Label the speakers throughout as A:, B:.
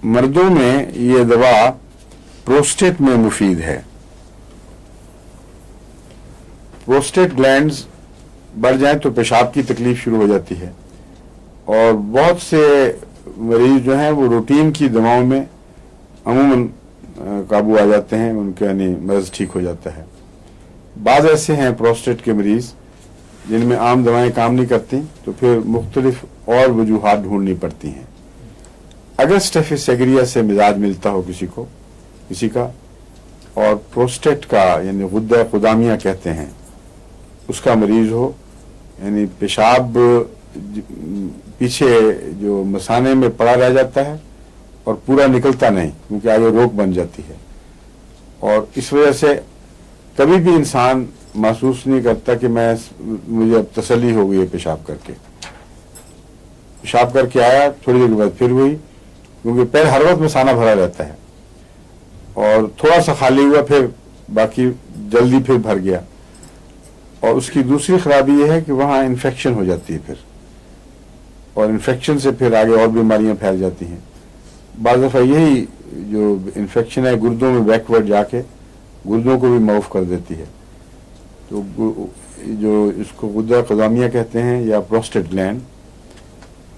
A: مردوں میں یہ دوا پروسٹیٹ میں مفید ہے. پروسٹیٹ گلینڈز بڑھ جائیں تو پیشاب کی تکلیف شروع ہو جاتی ہے، اور بہت سے مریض جو ہیں وہ روٹین کی دواؤں میں عموماً قابو آ جاتے ہیں، ان کا یعنی مرض ٹھیک ہو جاتا ہے. بعض ایسے ہیں پروسٹیٹ کے مریض جن میں عام دوائیں کام نہیں کرتی، تو پھر مختلف اور وجوہات ڈھونڈنی پڑتی ہیں. اگر اسٹیفس سیگریا سے مزاج ملتا ہو کسی کا، اور پروسٹیٹ کا یعنی غدہ قدامیہ کہتے ہیں اس کا مریض ہو، یعنی پیشاب پیچھے جو مثانے میں پڑا رہ جاتا ہے اور پورا نکلتا نہیں کیونکہ آگے روک بن جاتی ہے، اور اس وجہ سے کبھی بھی انسان محسوس نہیں کرتا کہ مجھے اب تسلی ہو گئی ہے پیشاب کر کے آیا، تھوڑی دیر کے بعد پھر ہوئی، کیونکہ پیر ہر وقت مثانہ بھرا رہتا ہے، اور تھوڑا سا خالی ہوا پھر باقی جلدی پھر بھر گیا. اور اس کی دوسری خرابی یہ ہے کہ وہاں انفیکشن ہو جاتی ہے پھر، اور انفیکشن سے پھر آگے اور بیماریاں پھیل جاتی ہیں. بعض دفعہ یہی جو انفیکشن ہے گردوں میں بیکورڈ جا کے گردوں کو بھی معاف کر دیتی ہے. تو جو اس کو غدہ قدامیہ کہتے ہیں یا پروسٹیٹ گلینڈ،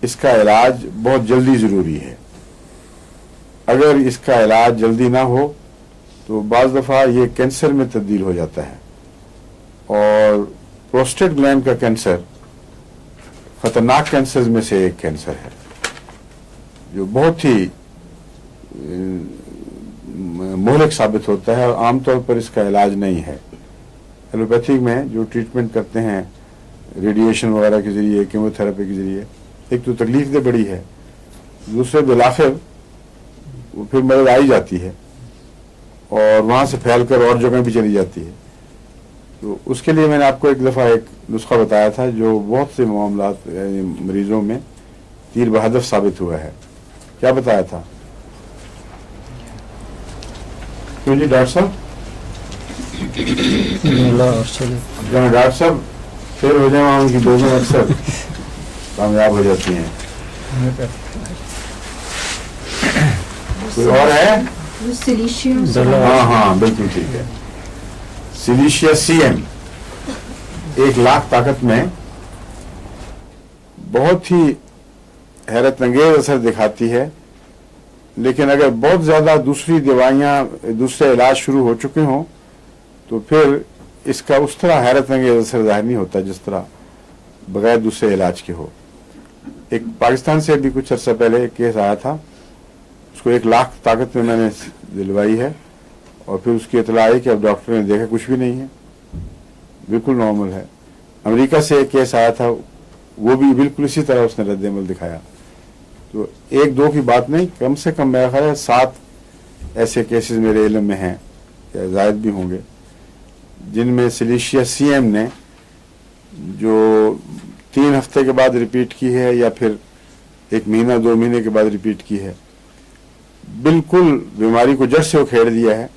A: اس کا علاج بہت جلدی ضروری ہے. اگر اس کا علاج جلدی نہ ہو تو بعض دفعہ یہ کینسر میں تبدیل ہو جاتا ہے، اور پروسٹیٹ گلینڈ کا کینسر خطرناک کینسر میں سے ایک کینسر ہے جو بہت ہی مہلک ثابت ہوتا ہے، اور عام طور پر اس کا علاج نہیں ہے. ایلوپیتھک میں جو ٹریٹمنٹ کرتے ہیں ریڈیشن وغیرہ کے ذریعے، کیمو تھراپی کے ذریعے، ایک تو تکلیف دہ بڑی ہے، دوسرے بالآخر وہ پھر مرض آئی جاتی ہے اور وہاں سے پھیل کر اور جگہ بھی چلی جاتی ہے. تو اس کے لیے میں نے آپ کو ایک دفعہ ایک نسخہ بتایا تھا جو بہت سے معاملات یعنی مریضوں میں تیر بہدف ثابت ہوا ہے. کیا بتایا تھا؟ کیوں جی ڈاکٹر صاحب؟ جہاں ڈاکٹر صاحب فیل ہو جائیں وہاں ان کی دوستیں اکثر کامیاب ہو جاتی ہیں. کوئی اور ہے؟ ہاں بالکل ٹھیک ہے. سلیشیا سی ایم 1,00,000 طاقت میں بہت ہی حیرت انگیز اثر دکھاتی ہے، لیکن اگر بہت زیادہ دوسری دوائیاں دوسرے علاج شروع ہو چکے ہوں تو پھر اس کا اس طرح حیرت انگیز اثر ظاہر نہیں ہوتا جس طرح بغیر دوسرے علاج کے ہو. ایک پاکستان سے بھی کچھ عرصہ پہلے ایک کیس آیا تھا، اس کو 1,00,000 طاقت میں نے دلوائی ہے، اور پھر اس کی اطلاع آئی کہ اب ڈاکٹر نے دیکھا کچھ بھی نہیں ہے، بالکل نارمل ہے. امریکہ سے ایک کیس آیا تھا، وہ بھی بالکل اسی طرح اس نے رد عمل دکھایا. تو 1-2 کی بات نہیں، کم سے کم میرا خیال ہے 7 ایسے کیسز میرے علم میں ہیں یا زائد بھی ہوں گے جن میں سلیشیا سی ایم نے جو 3 ہفتے کے بعد ریپیٹ کی ہے یا پھر 1 مہینہ 2 مہینے کے بعد ریپیٹ کی ہے، بالکل بیماری کو جڑ سے اکھیڑ دیا ہے.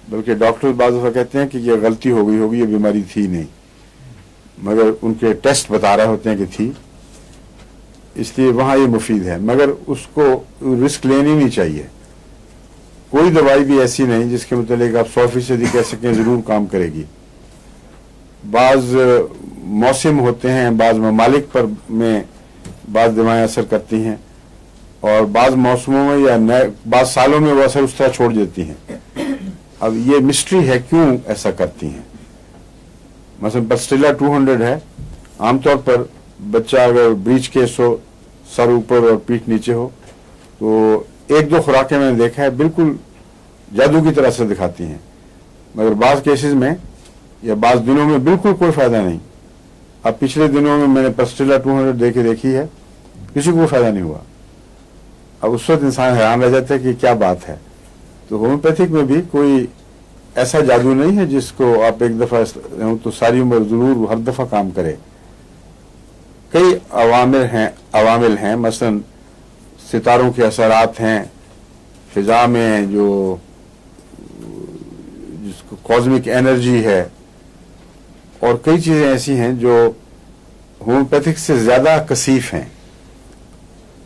A: بلکہ ڈاکٹر بعض دفعہ کہتے ہیں کہ یہ غلطی ہو گئی ہوگی، یہ بیماری تھی نہیں، مگر ان کے ٹیسٹ بتا رہے ہوتے ہیں کہ تھی، اس لیے وہاں یہ مفید ہے. مگر اس کو رسک لینی نہیں چاہیے. کوئی دوائی بھی ایسی نہیں جس کے متعلق آپ 100% کہہ سکیں ضرور کام کرے گی. بعض موسم ہوتے ہیں، بعض ممالک پر میں بعض دوائیں اثر کرتی ہیں، اور بعض موسموں میں یا بعض سالوں میں وہ اثر اس طرح چھوڑ دیتی ہیں. اب یہ مسٹری ہے کیوں ایسا کرتی ہیں. مثلا پسٹیلا 200 ہے، عام طور پر بچہ اگر بریچ کیس ہو، سر اوپر اور پیٹھ نیچے ہو، تو 1-2 خوراکیں میں نے دیکھا ہے بالکل جادو کی طرح سے دکھاتی ہیں، مگر بعض کیسز میں یا بعض دنوں میں بالکل کوئی فائدہ نہیں. اب پچھلے دنوں میں نے پسٹیلا 200 دیکھی ہے، کسی کو فائدہ نہیں ہوا. اب اس وقت انسان حیران رہ جاتا ہے کہ کیا بات ہے. تو ہومیوپیتھک میں بھی کوئی ایسا جادو نہیں ہے جس کو آپ ایک دفعہ تو ساری عمر ضرور ہر دفعہ کام کرے. کئی عوامل ہیں، مثلا ستاروں کے اثرات ہیں، فضا میں جو جس کو کازمک انرجی ہے، اور کئی چیزیں ایسی ہیں جو ہومیوپیتھک سے زیادہ کثیف ہیں.